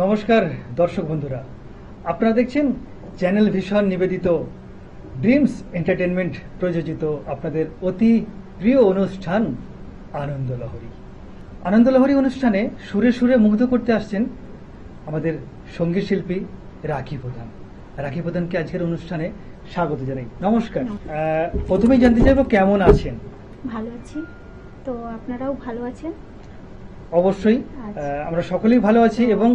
নমস্কার দর্শক বন্ধুরা, আপনারা দেখছেন চ্যানেল ভিশন নিবেদিত ড্রিমস এন্টারটেনমেন্ট প্রযোজিত আপনাদের অতি প্রিয় অনুষ্ঠান আনন্দলহরী। আনন্দলহরী অনুষ্ঠানে সুরে সুরে মুগ্ধ করতে আসছেন আমাদের সঙ্গীত শিল্পী রাখি প্রধান। রাখি প্রধানকে আজকের অনুষ্ঠানে স্বাগত জানাই। নমস্কার। প্রথমেই জানতে চাইবো কেমন আছেন? ভালো আছি, তো আপনারাও ভালো আছেন? অবশ্যই আমরা সকলেই ভালো আছি এবং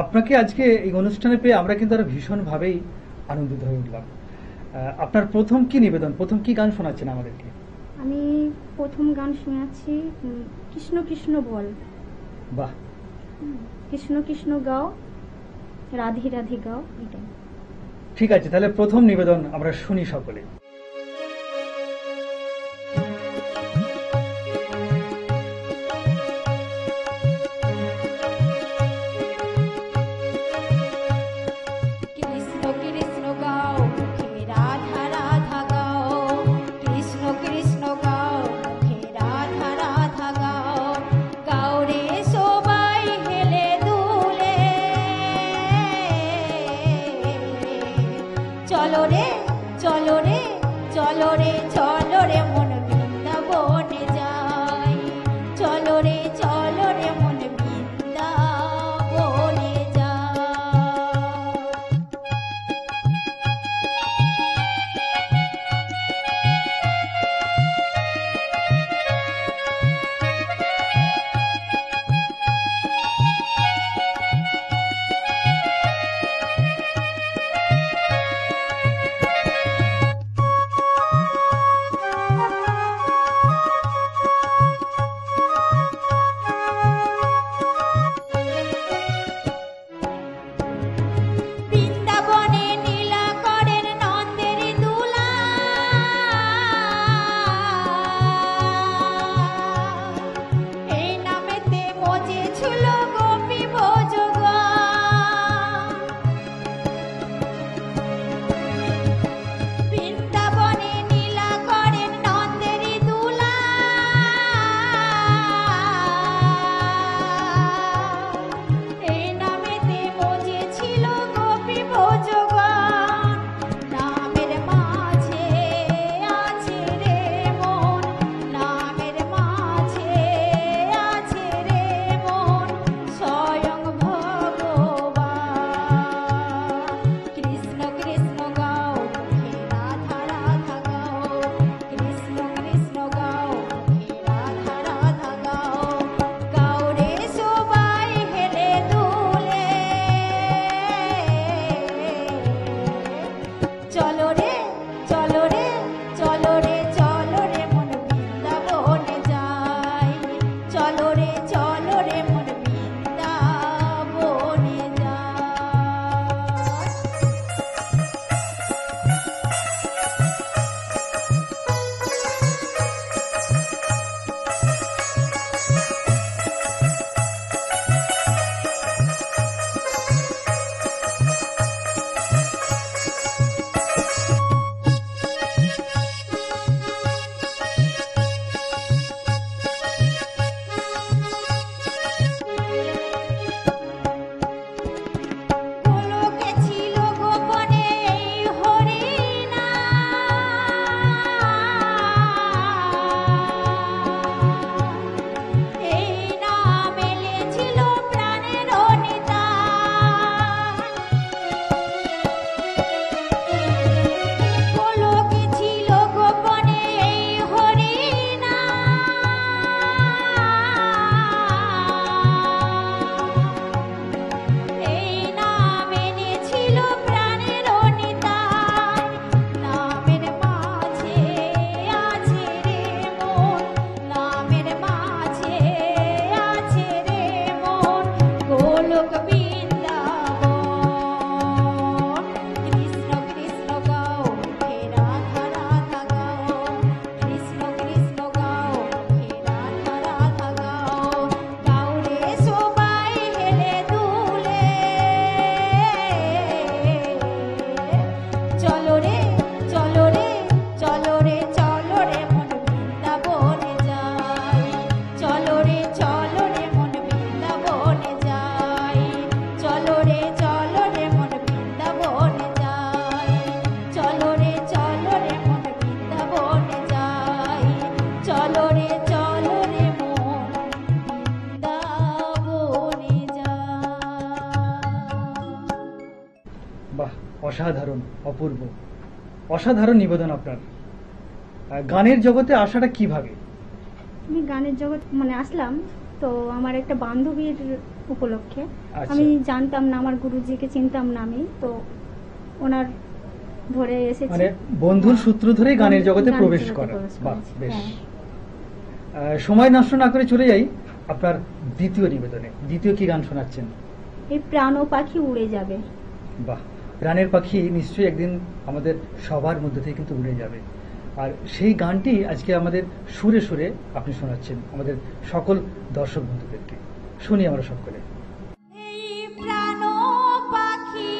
আপনাকে আজকে এই অনুষ্ঠানে পেয়ে আমরা কিন্তু আরো ভীষণভাবেই আনন্দিত হয়ে উঠলাম। আপনার প্রথম কি নিবেদন, প্রথম কি গান শোনাচ্ছেন আমাদেরকে? আমি প্রথম গান শোনাচ্ছি কৃষ্ণ কৃষ্ণ বল। বাহ, কৃষ্ণ কৃষ্ণ গাও, রাধে রাধে গাও, এটাই। ঠিক আছে, তাহলে প্রথম নিবেদন আমরা শুনি সকলে। চলো রে চলো রে চলো রে চলো রে মন বৃন্দাবনে যাই, চলো রে মন বৃন্দাবনে যাই। অসাধারণ, অপূর্ব, অসাধারণ নিবেদন আপনার। গানের জগতে আসাটা কিভাবে? আমি গানের জগৎ আসলাম তো আমার একটা বান্ধবীর উপলক্ষে। আচ্ছা। আমি জানতাম না, আমার গুরুজিকে চিনতাম না, আমি তো ওনার ধরে এসেছি। মানে বন্ধুর সূত্র ধরে গানের জগতে গানের প্রবেশ জগতে করা। প্রবেশ বাহ, করেছি, বেশ। হ্যাঁ। সময় নষ্ট না করে চলে যাই আপনার দ্বিতীয় নিবেদনে। দ্বিতীয় কি গান শোনাচ্ছেন? এই প্রাণ পাখি উড়ে যাবে। বাহ, প্রাণের পাখি নিশ্চয়ই একদিন আমাদের সবার মধ্যে থেকে কিন্তু উড়ে যাবে, আর সেই গানটি আজকে আমাদের সুরে সুরে আপনি শোনাচ্ছেন আমাদের সকল দর্শক বন্ধুদেরকে। শুনি আমরা সকলে। এই প্রাণ পাখি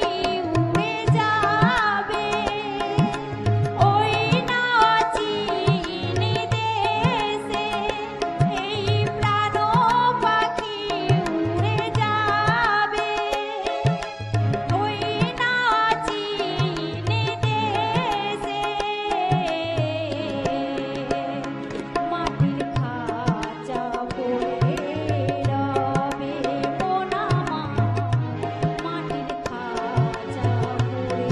উড়ে যাবে ওই না চিনি দেশে। এই প্রাণ পাখি উড়ে যাবে ওই না চিনি দেশে। মাটির খাঁচা পড়ে রবে মন আমার, মাটির খাঁচা পড়ে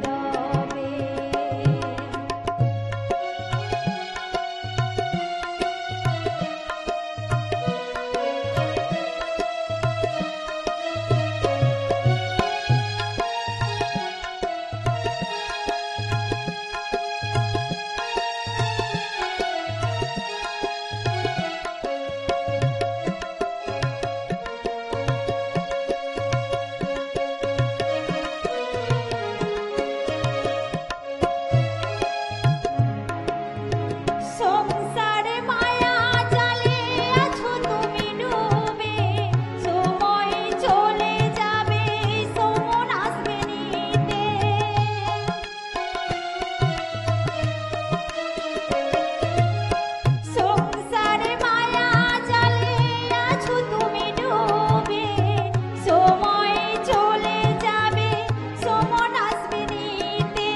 রবে। সংসারে মায়া জালে আছো তুমি ডুবে, সময় চলে যাবে সমন আসবে নিতে। সংসারে মায়া জালে আছো তুমি ডুবে, সময় চলে যাবে সমন আসবে নিতে।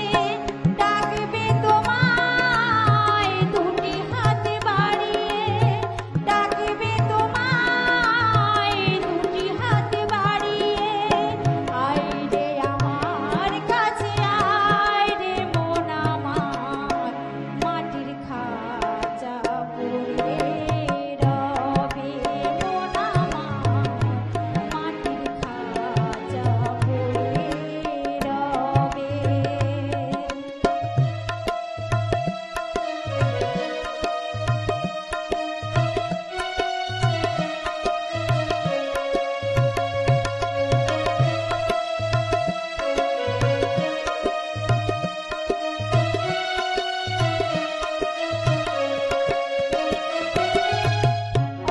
ডাকবে তোমায় দুটি হাত বাড়িয়ে, ডাকবে তোমায় দুটি হাত বাড়িয়ে। আয় রে আমার কাছে আয় রে মন আমার, মাটির খাঁচা পড়ে রবে মন আমার, মাটির খাঁচা পড়ে রবে।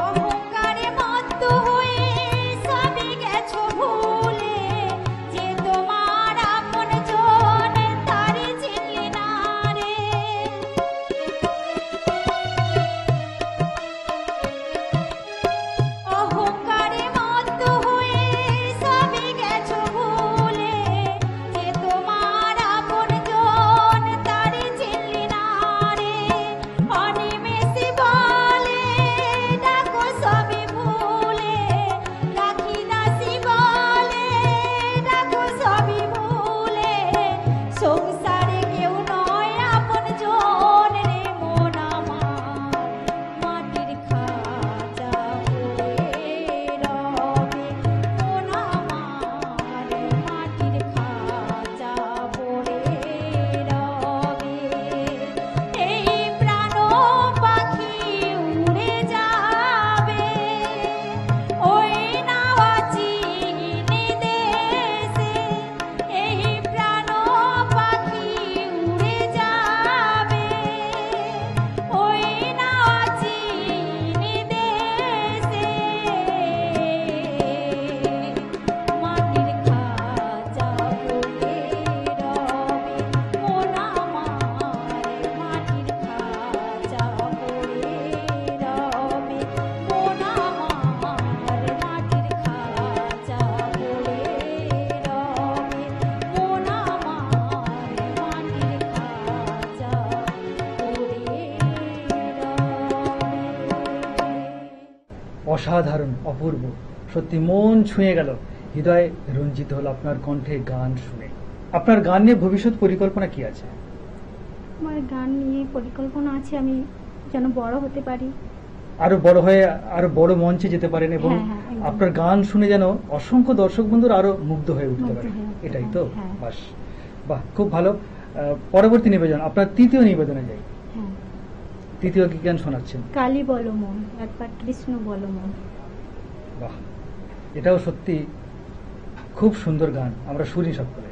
অহংকারে মত্ত হয়ে সবই গেছো ভুলে, যে তোমার আপন জন তারে চিনলি না রে। অহংকারে মত্ত হয়ে সবই গেছো ভুলে, যে তোমার আপন জন তারে চিনলি না রে। অনিমেষে বলে ডাকো সবই ভুলে, রাখি দাসী বলে ডাকো সবই ভুলে। সংসারে কেউ নয় আপন জন রে মন আমার, মাটির খাঁচা পড়ে রবে মন আমার, মাটির খাঁচা পড়ে রবে। এই প্রাণ পাখি উড়ে যাবে ওই না চিনি দেশে। এই প্রাণ পাখি উড়ে যাবে ওই না চিনি দেশে। মাটির খাঁচা পড়ে রবে মন আমার, মাটির খাঁচা পড়ে রবে মন আমার, মাটির খাঁচা পড়ে রবে মন আমার, মাটির খাঁচা পড়ে রবে। অসাধারণ, অপূর্ব, সত্যি মন ছুঁয়ে গেল, হৃদয় রঞ্জিত হলো আপনার কণ্ঠে গান শুনে। আপনার গান নিয়ে ভবিষ্যৎ পরিকল্পনা কি আছে? আমার গান নিয়ে পরিকল্পনা আছে, আমি যেন বড় হতে পারি। আরো বড় হয়ে আরো বড় মঞ্চে যেতে পারেন এবং হ্যাঁ, হ্যাঁ, একদম। আপনার গান শুনে যেন অসংখ্য দর্শক বন্ধুরা আরো মুগ্ধ হয়ে উঠতে মুগ্ধ পারে, হয়ে উঠতে এটাই পারে, তো? হ্যাঁ। বাস, বাহ, খুব ভালো। পরবর্তী নিবেদন, আপনার তৃতীয় নিবেদনে যাই। হ্যাঁ, তৃতীয় কি গান শোনাচ্ছেন? কালী বলো মন, একবার কৃষ্ণ বলো মন। বাহ, এটাও সত্যি খুব সুন্দর গান, আমরা শুনি সকলে।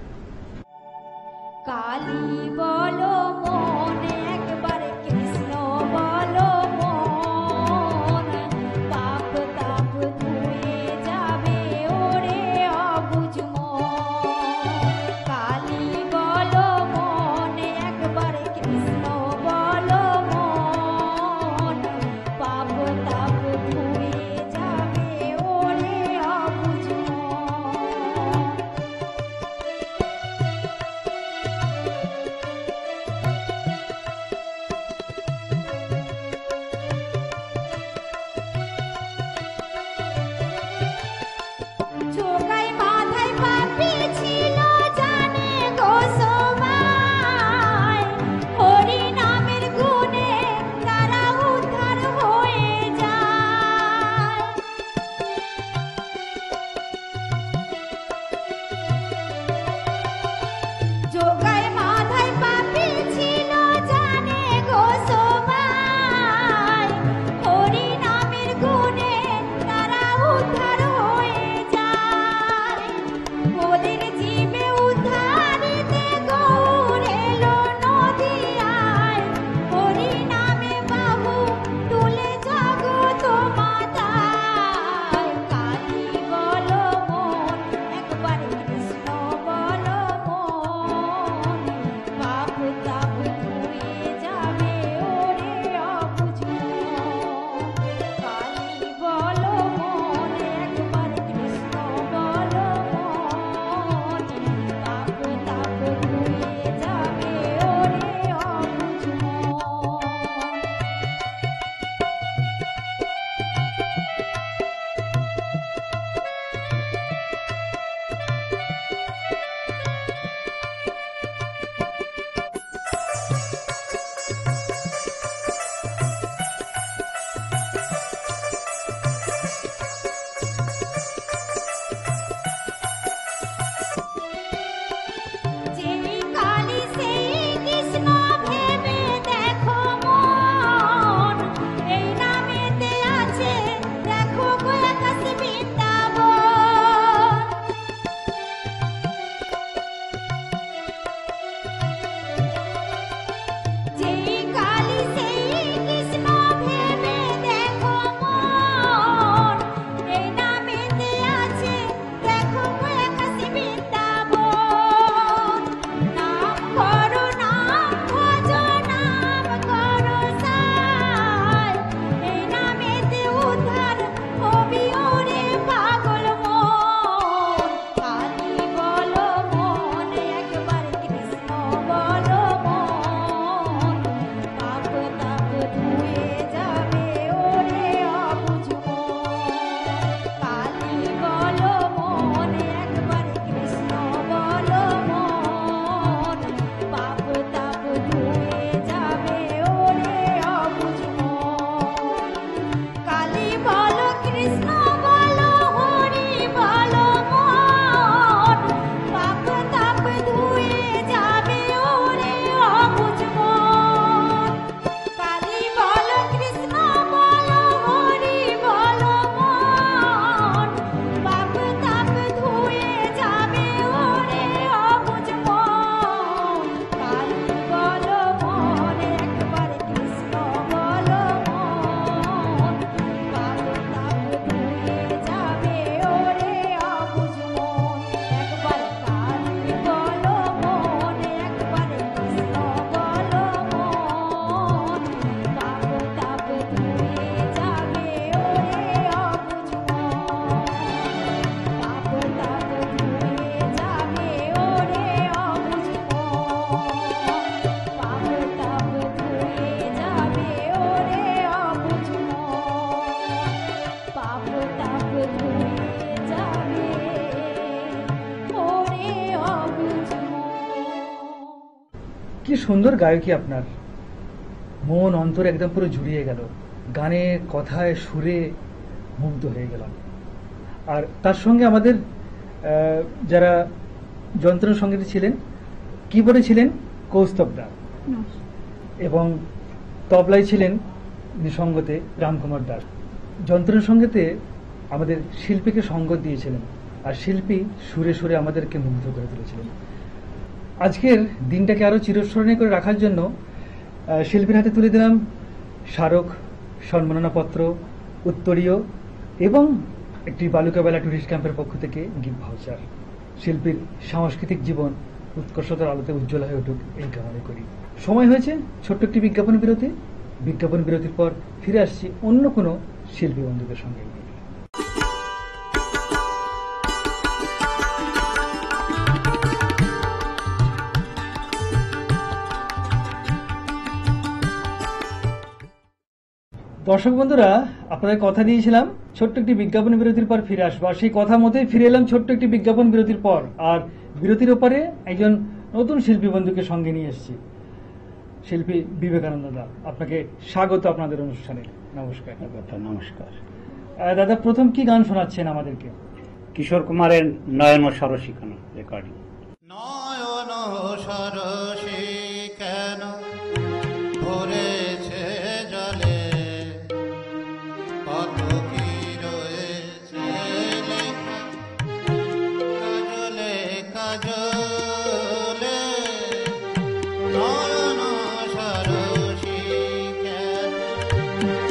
কালী বলো মন, একবার কৃষ্ণ বলো মন, পাপ তাপ ধুয়ে যাবে ওরে অবুঝ মন। কালী বলো মন, একবার কৃষ্ণ বলো মন, পাপ তাপ ধুয়ে যাবে ওরে অবুঝ মন। কি সুন্দর গায়কী আপনার, মন অন্তর একদম পুরো জুড়িয়ে গেল, গানে কথায় সুরে মুগ্ধ হয়ে গেলাম। আর তার সঙ্গে আমাদের যারা যন্ত্র সঙ্গীতে ছিলেন, কিবোর্ডে ছিলেন কৌস্তব দা নমস্কার। এবং তবলায় ছিলেন নিঃসঙ্গতে রামকুমার দাস। যন্ত্র সঙ্গীতে আমাদের শিল্পীকে সঙ্গ দিয়েছিলেন, আর শিল্পী সুরে সুরে আমাদেরকে মুগ্ধ করে তুলেছিলেন। আজকের দিনটাকে আরো চিরস্মরণীয় করে রাখার জন্য শিল্পীর হাতে তুলে দিলাম স্মারক, সম্মাননাপত্র, উত্তরীয় এবং একটি বালুকা বেলা টুরিস্ট ক্যাম্পের পক্ষ থেকে গিফট ভাউচার। শিল্পীর সাংস্কৃতিক জীবন উৎকর্ষতার আলোতে উজ্জ্বল হয়ে উঠুক এই কামনা করি। সময় হয়েছে ছোট্ট একটি বিজ্ঞাপন বিরতি। বিজ্ঞাপন বিরতির পর ফিরে আসছি অন্য কোনো শিল্পী বন্ধুদের সঙ্গে। দর্শক বন্ধুরা, আপনাদের কথা দিয়েছিলাম ছোট্ট একটি বিজ্ঞাপন বিরতির পর ফিরে আসবো, আর সেই কথা মতোই ফিরে এলাম ছোট্ট একটি বিজ্ঞাপন বিরতির পর। আর বিরতির ওপারে একজন নতুন শিল্পী বন্ধুকে সঙ্গে নিয়ে এসেছি, শিল্পী বিবেকানন্দ দা। আপনাকে স্বাগত আপনাদের অনুষ্ঠানে। নমস্কার। নমস্কার দাদা, প্রথম কি গান শোনাচ্ছেন আমাদেরকে? কিশোর কুমারের নয়ন সরসী কেন রেকর্ডিং। নয়ন সরসী কেন ভরেছে জলে, কত কি রয়েছে লেখা কাজলে কাজলে। নয়ন সরসী কেন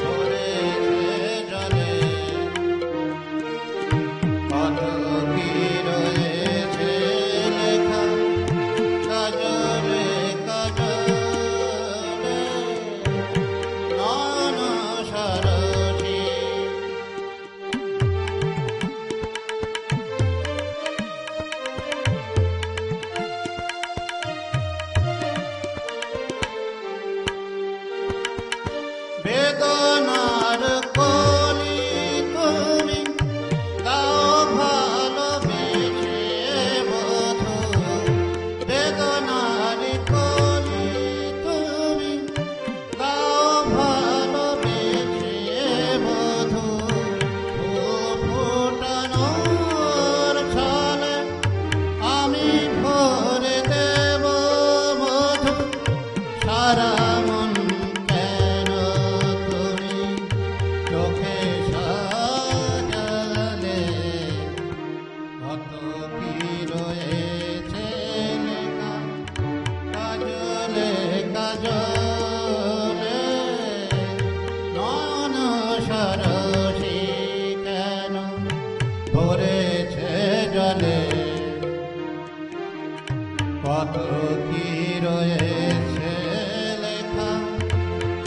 ভরেছে জলে, কত কি রয়েছে লেখা কাজলে কাজলে। নয়ন সরসী বেদনার কলি তুমি গাও ভালোবেসে বধূ। বেদনার কলি তুমি গাও ভালোবেসে বধূ। ফুল ফোটানোর ছলে আমি ভরে দেব মধু। সারা মন কেন তুমি চোখে সাজালে, কত কি রয়েছে লেখা কাজলে কাজলে। নয়ন সরসী কেন ভরেছে জলে, কত কি রয়েছে লেখা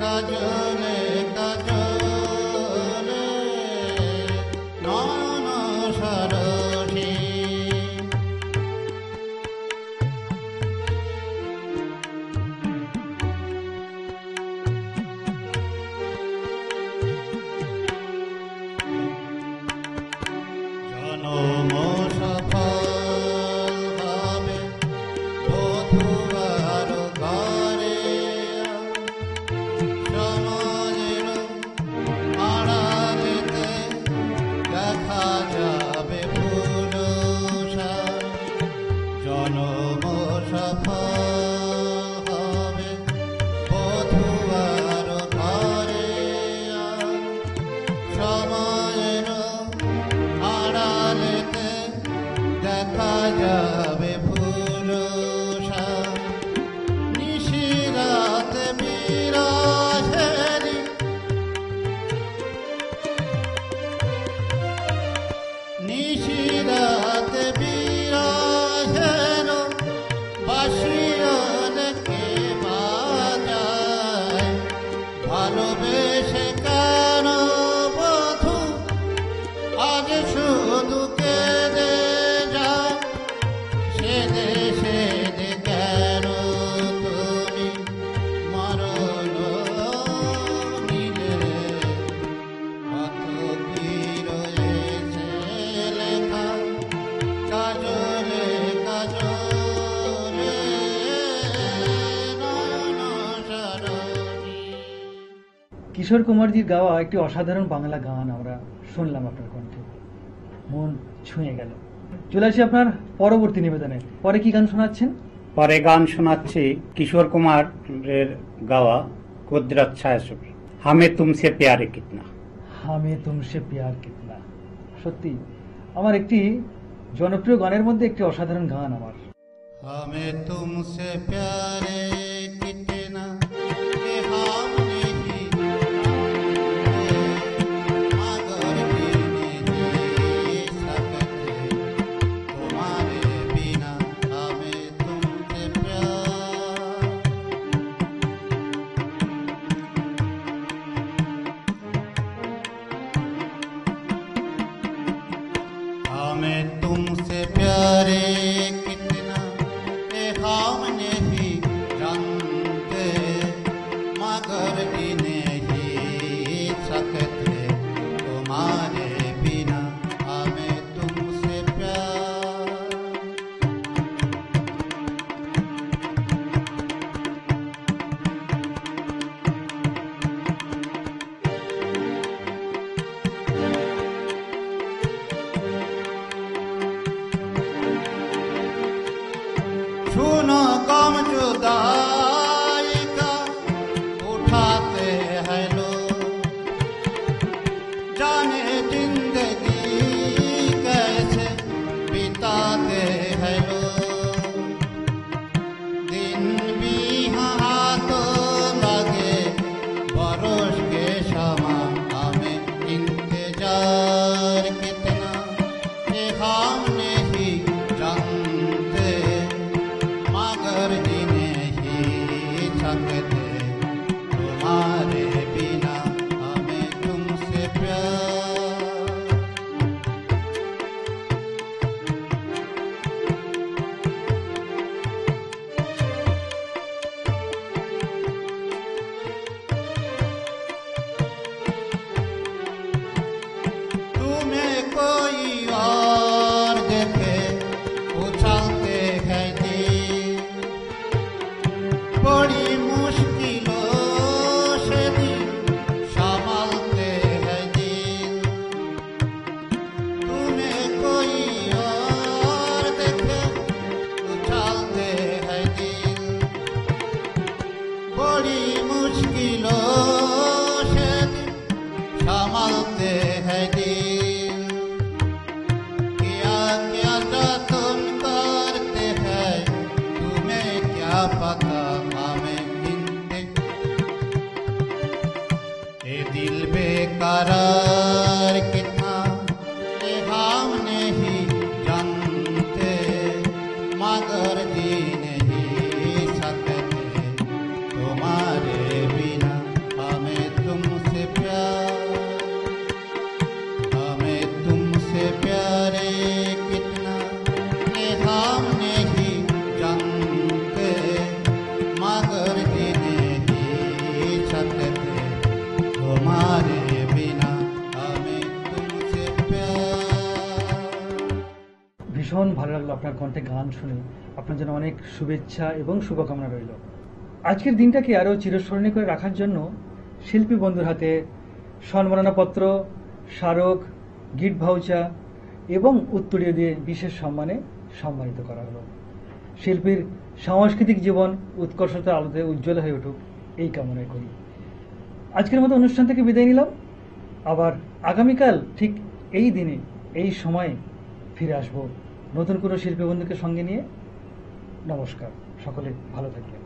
কাজলে কাজলে। নয়ন সরসী জনম সফল হবে বধূ আর ঘরে, সময় কিশোর কুমারজির গাওয়া একটি অসাধারণ বাংলা গান আমরা শুনলাম আপনার কণ্ঠে, মন ছুঁয়ে গেল। চলে আসি আপনার পরবর্তী নিবেদনে। পরে কি গান শোনাচ্ছেন? পরে গান শোনাচ্ছি কিশোর কুমারের গাওয়া কুদরত ছায়াছবি হামে তুমসে প্যারে কিতনা। হামে তুমসে প্যার কিতনা, সত্যি আমার একটি জনপ্রিয় গানের মধ্যে একটি অসাধারণ গান আমার। हमें तुमसे प्यारे कितना कि हम नहीं मगर भी नहीं सकते तुम्हारे बिना। हमें तुमसे प्यार हमें तुमसे प्यारे कितना कि हम नहीं जानते मगर भी नहीं सकते तुम्हारे बिना। हमें तुमसे प्यार सुनो गम जुदाई का उठाते हैं लोग, जाने जिंदगी कैसे बिताते हैं लोग। दिन भी हाथों लगे बरस के क्षमा हमें इंतजार कितना कि हम नहीं जानते मगर जी नहीं सकते तुम्हारे बिना। हमें तुमसे प्यार तुम्हें कोई और देखे उछलते हैं दिल, बड़ी मुश्किलों से दिल संभालते हैं दिल। तुम्हें कोई और देखे उछलते हैं दिल, बड़ी मुश्किलों से दिल संभालते हैं दिल। क्या क्या तुम करते हैं तुम्हें क्या पता। हमें ये दिल बेकरार कितना कि हम नहीं जानते मगर जी नहीं सकते तुम्हारे बिना। हमें तुमसे प्यार हमें तुमसे प्यारे कितना कि हम नहीं जानते मगर जी नहीं सकते तुम्हारे बिना। हमें तुमसे प्यार ভীষণ ভালো লাগলো আপনার কণ্ঠে গান শুনে। আপনার জন্য অনেক শুভেচ্ছা এবং শুভকামনা রইল। আজকের দিনটাকে আরও চিরস্মরণীয় করে রাখার জন্য শিল্পী বন্ধুর হাতে সম্মাননাপত্র, স্মারক, গিফট ভাউচার এবং উত্তরীয় দিয়ে বিশেষ সম্মানে সম্মানিত করা হলো। শিল্পীর সাংস্কৃতিক জীবন উৎকর্ষতার আলোতে উজ্জ্বল হয়ে উঠুক এই কামনাই করি। আজকের মতো অনুষ্ঠান থেকে বিদায় নিলাম। আবার আগামীকাল ঠিক এই দিনে এই সময়ে ফিরে আসব নতুন কোনো শিল্পী বন্ধুকে সঙ্গে নিয়ে। নমস্কার, সকলে ভালো থাকবেন।